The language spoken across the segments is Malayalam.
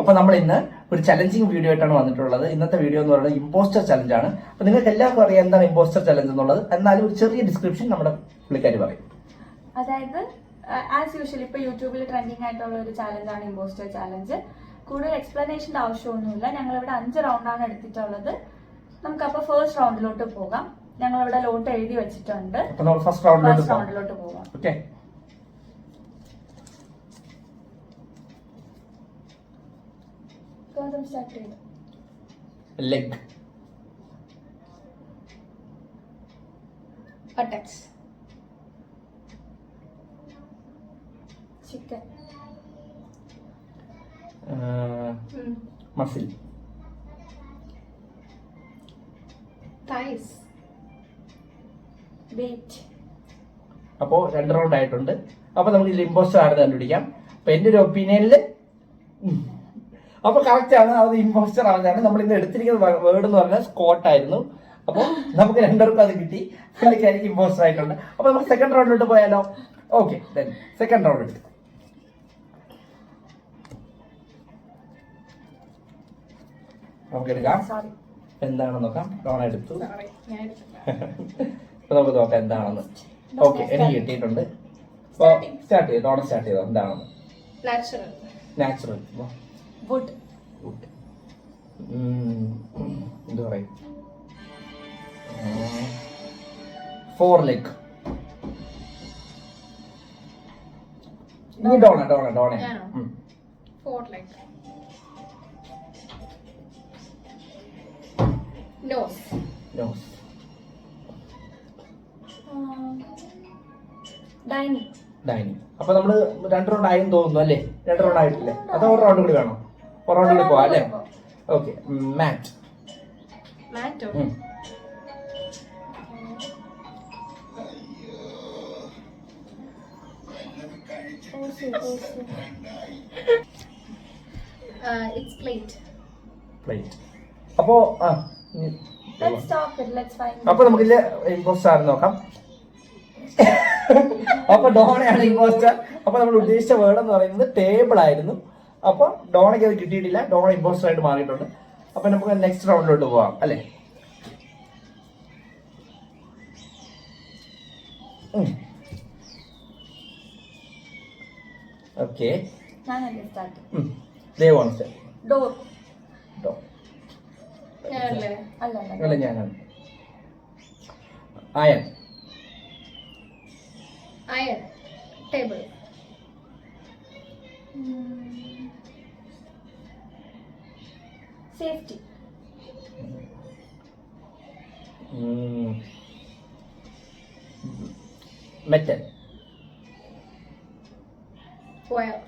അപ്പോൾ നമ്മൾ ഇന്ന് ഒരു ചലഞ്ചിങ് വീഡിയോ ആയിട്ടാണ് വന്നിട്ടുള്ളത്. ഇന്നത്തെ വീഡിയോ എന്ന് പറയുന്നത് ഇമ്പോസ്റ്റർ ചലഞ്ച് ആണ്. അപ്പോൾ നിങ്ങൾക്ക് എല്ലാവർക്കും അറിയാം എന്താണ് ഇമ്പോസ്റ്റർ ചലഞ്ച് എന്നുള്ളത്. എന്നാലും ഒരു ചെറിയ ഡിസ്ക്രിപ്ഷൻ നമ്മുടെ പുള്ളിക്കാരി പറയും. അതായത് ആസ് യൂഷ്വൽ ഇപ്പൊ യൂട്യൂബിൽ ട്രെൻഡിങ് ആയിട്ടുള്ള ഒരു ചാലഞ്ചാണ് ഇമ്പോസ്റ്റർ ചാലഞ്ച്. കൂടുതൽ എക്സ്പ്ലനേഷന്റെ ആവശ്യമൊന്നുമില്ല. ഞങ്ങളിവിടെ 5 റൗണ്ടാണ് എടുത്തിട്ടുള്ളത്. നമുക്കപ്പോൾ ഫസ്റ്റ് റൗണ്ടിലോട്ട് പോകാം. ഞങ്ങളിവിടെ ലോട്ട് എഴുതി വെച്ചിട്ടുണ്ട്. അപ്പോൾ നമ്മൾ ഫസ്റ്റ് റൗണ്ടിലോട്ട് പോകാം. ഓക്കെ. സ്റ്റാർട്ട് ചെയ്തു. Leg, buttocks, chicken, muscle, thighs, bait. അപ്പോൾ 2 റൗണ്ട് ആയിട്ടുണ്ട്. അപ്പോൾ നമുക്ക് ഇതിൽ ഇമ്പോസ്റ്റർ ആണെന്ന് കണ്ടുപിടിക്കാം. അപ്പോൾ എൻ്റെ ഒരു ഒപ്പീനിയനിൽ അപ്പോൾ കറക്റ്റ് ആണ്, അത് ഇമ്പോസ്റ്റർ ആവുന്നതാണ്. നമ്മൾ ഇന്ന് എടുത്തിരിക്കുന്ന വേർഡ് എന്ന് പറഞ്ഞാൽ സ്കോട്ട് ആയിരുന്നു. അപ്പോൾ നമുക്ക് 2 പേർക്കും അത് കിട്ടി. പുള്ളിക്കാരിക്ക് ഇമ്പോസ്റ്റർ ആയിട്ടുണ്ട്. അപ്പോൾ നമുക്ക് സെക്കൻഡ് റൗണ്ടിലോട്ട് പോയാലോ? ഓക്കെ, സെക്കൻഡ് റൗണ്ട് എടുക്കാം. നമുക്ക് എടുക്കാം. എന്താണെന്ന് നോക്കാം. ഡോണ എടുത്തു. അപ്പൊ നമുക്ക് നോക്കാം എന്താണെന്ന്. ഓക്കെ, എനിക്ക് കിട്ടിയിട്ടുണ്ട്. അപ്പോൾ സ്റ്റാർട്ട് ചെയ്തു. ഡോണ സ്റ്റാർട്ട് ചെയ്തോ. എന്താണെന്ന്? Natural wood. എന്ത് പറയും? 4 leg. ഇനി ഡോണ 4 leg. Nose. ഡൈനിങ്. അപ്പൊ നമ്മള് 2 റൗണ്ട് ആയെന്ന് തോന്നുന്നു അല്ലേ? 2 റൗണ്ട് ആയിട്ടില്ലേ? അതോ ഒരു റൗണ്ട് കൂടി വേണോ? ഒരു റൗണ്ട് കൂടി പോവാം അല്ലേ? ഓക്കെ. മാറ്റ്. It's plate. അപ്പോ Let's stop it. Let's find. അപ്പൊ നമുക്കില്ലേ ഇമ്പോസ്റ്റർ ആണെന്ന് നോക്കാം. അപ്പൊ ഡോണയാണ് ഇമ്പോസ്റ്റർ. അപ്പൊ നമ്മൾ ഉദ്ദേശിച്ച വേർഡ് എന്ന് പറയുന്നത് ടേബിൾ ആയിരുന്നു. അപ്പൊ ഡോണയ്ക്ക് അത് കിട്ടിയിട്ടില്ല. ഡോണ ഇമ്പോസ്റ്റർ ആയിട്ട് മാറിയിട്ടുണ്ട്. അപ്പൊ നമുക്ക് നെക്സ്റ്റ് റൗണ്ടിലോട്ട് പോവാം അല്ലേ? ഓക്കെ. Door. അല്ല, ഞാനാണ്. Iron. Table. Safety. Metal. Wire.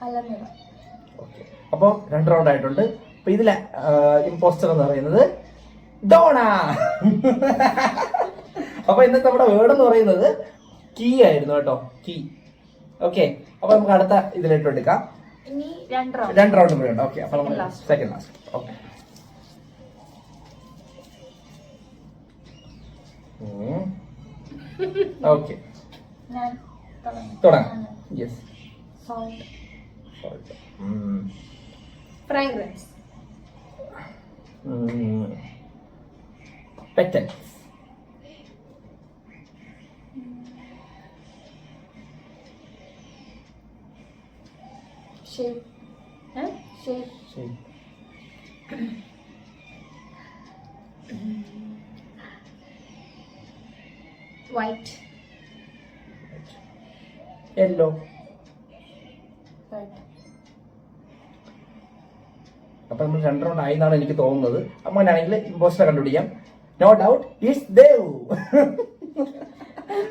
Alameda. Okay. അപ്പോൾ 2 റൗണ്ട് ആയിട്ടുണ്ട്. അപ്പൊ ഇതിലെ ഇമ്പോസ്റ്റർ എന്ന് പറയുന്നത് ഡോണ. അപ്പൊ ഇന്നത്തെ നമ്മുടെ വേർഡ് എന്ന് പറയുന്നത് കീ ആയിരുന്നു കേട്ടോ. കീ. ഓക്കെ. അപ്പൊ നമുക്ക് അടുത്ത ഇതിലേക്ക് എടുക്കാം. ഇനി 2 റൗണ്ട് കൂടെ ഉണ്ട്. ഓക്കെ. അപ്പൊ നമ്മൾ സെക്കൻഡ് ലാസ്റ്റ്. ഓക്കെ. ഓക്കെ, തുടങ്ങാം. Yes. Salt. Fragrance. Petals. Shape. Shape. White. Yellow. Red. അപ്പൊ നമ്മൾ 2 റൗണ്ട് ആയി എന്നാണ് എനിക്ക് തോന്നുന്നത്. അങ്ങനെയാണെങ്കിൽ ഇമ്പോസ്റ്റർ കണ്ടുപിടിക്കാം. No doubt is Dev.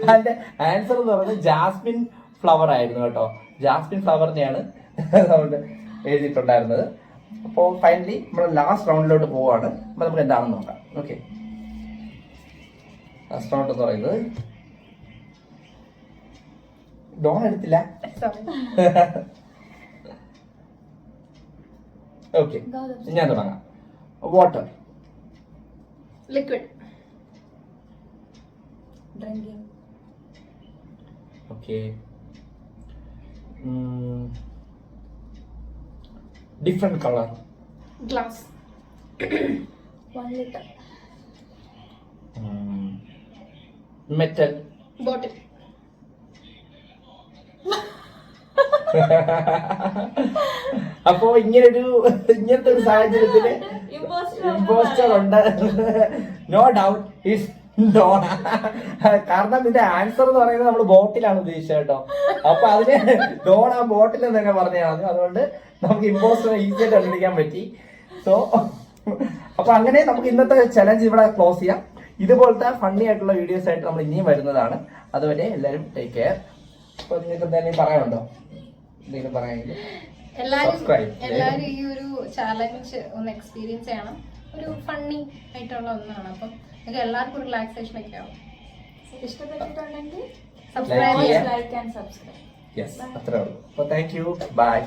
അതിന്റെ ആൻസർ എന്ന് പറയുന്നത് ജാസ്മിൻ ഫ്ലവർ ആയിരുന്നു കേട്ടോ. ജാസ്മിൻ ഫ്ലവറിനെയാണ് നമ്മൾ എഴുതിയിട്ടുണ്ടായിരുന്നത്. അപ്പോൾ ഫൈനലി നമ്മൾ ലാസ്റ്റ് റൗണ്ടിലോട്ട് പോവാണ്. അപ്പൊ നമുക്ക് എന്താണെന്ന് നോക്കാം. ഓക്കെ, ലാസ്റ്റ് റൗണ്ട് എന്ന് പറയുന്നത് ഡോൺ എടുത്തില്ല. ഓക്കെ, ഞാൻ തുടങ്ങാം. Water. Liquid. Drinking. Okay. Different colour. Glass. 1 liter. Metal. Bottle. അപ്പോ ഇങ്ങനത്തെ ഒരു സാഹചര്യത്തില് ഇമ്പോസ്റ്റർ ഉണ്ട്. No doubt is Dona. കാരണം ഇതിന്റെ ആൻസർ എന്ന് പറയുന്നത് നമ്മൾ ബോട്ടിലാണ് ഉദ്ദേശിച്ചത് കേട്ടോ. അപ്പൊ അതിന് ഡോണ ബോട്ടിൽ എന്ന് തന്നെ പറഞ്ഞാൽ അതുകൊണ്ട് നമുക്ക് ഇമ്പോസ്റ്റർ ഈസി ആയിട്ട് കണ്ടുപിടിക്കാൻ പറ്റി. സോ അപ്പൊ അങ്ങനെ നമുക്ക് ഇന്നത്തെ ചലഞ്ച് ഇവിടെ ക്ലോസ് ചെയ്യാം. ഇതുപോലത്തെ ഫണ്ണി ആയിട്ടുള്ള വീഡിയോസ് ആയിട്ട് നമ്മൾ ഇനിയും വരുന്നതാണ്. അതുവരെ എല്ലാവരും ടേക്ക് കെയർ. അപ്പൊ നിങ്ങൾക്ക് എന്തെങ്കിലും പറയാനുണ്ടോ? എന്തെങ്കിലും പറയാമെങ്കിൽ എല്ലാരും ഈ ഒരു ചാലഞ്ച് ഒന്ന് എക്സ്പീരിയൻസ് ചെയ്യണം. ഒരു ഫണ്ണി ആയിട്ടുള്ള ഒന്നാണ്. അപ്പം നിങ്ങൾക്ക് എല്ലാവർക്കും റിലാക്സേഷൻ ഒക്കെ ആവും. ഇഷ്ടപ്പെട്ടിട്ടുണ്ടെങ്കിൽ സബ്സ്ക്രൈബ് ചെയ്യാം. Like and subscribe. യെസ്, അത്രേ ഉള്ളൂ. അപ്പോൾ താങ്ക് യു, ബൈ.